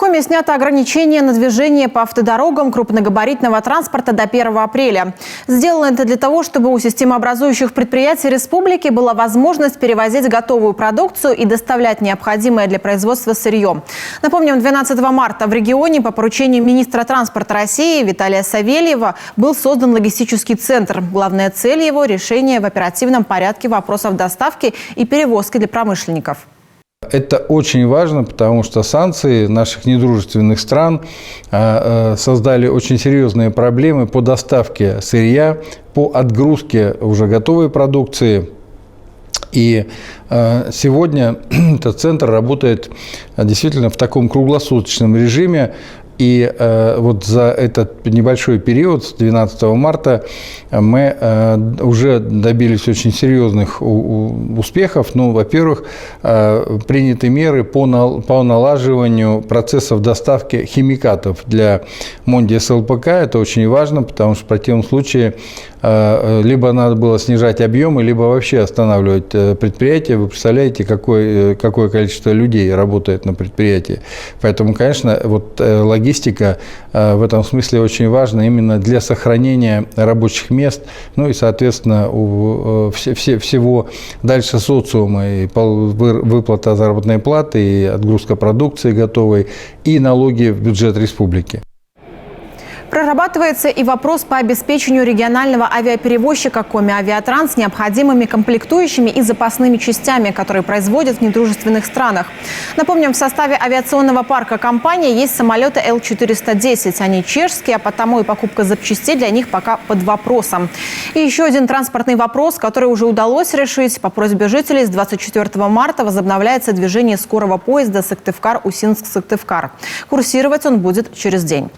Коми снято ограничение на движение по автодорогам крупногабаритного транспорта до 1 апреля. Сделано это для того, чтобы у системообразующих предприятий республики была возможность перевозить готовую продукцию и доставлять необходимое для производства сырье. Напомним, 12 марта в регионе по поручению министра транспорта России Виталия Савельева был создан логистический центр. Главная цель его – решение в оперативном порядке вопросов доставки и перевозки для промышленников. Это очень важно, потому что санкции наших недружественных стран создали очень серьезные проблемы по доставке сырья, по отгрузке уже готовой продукции. И сегодня этот центр работает действительно в таком круглосуточном режиме. И вот за этот небольшой период, с 12 марта, мы уже добились очень серьезных успехов. Ну, во-первых, приняты меры по налаживанию процессов доставки химикатов для Мондиес ЛПК. Это очень важно, потому что в противном случае либо надо было снижать объемы, либо вообще останавливать предприятие. Вы представляете, какое количество людей работает на предприятии. Поэтому, конечно, вот логистика в этом смысле очень важна именно для сохранения рабочих мест, ну и, соответственно, всего дальше социума, и выплата заработной платы, и отгрузка продукции готовой, и налоги в бюджет республики. Прорабатывается и вопрос по обеспечению регионального авиаперевозчика Коми Авиатранс необходимыми комплектующими и запасными частями, которые производят в недружественных странах. Напомним, в составе авиационного парка компании есть самолеты Л-410. Они чешские, а потому и покупка запчастей для них пока под вопросом. И еще один транспортный вопрос, который уже удалось решить. По просьбе жителей с 24 марта возобновляется движение скорого поезда Сыктывкар-Усинск-Сыктывкар. Курсировать он будет через день.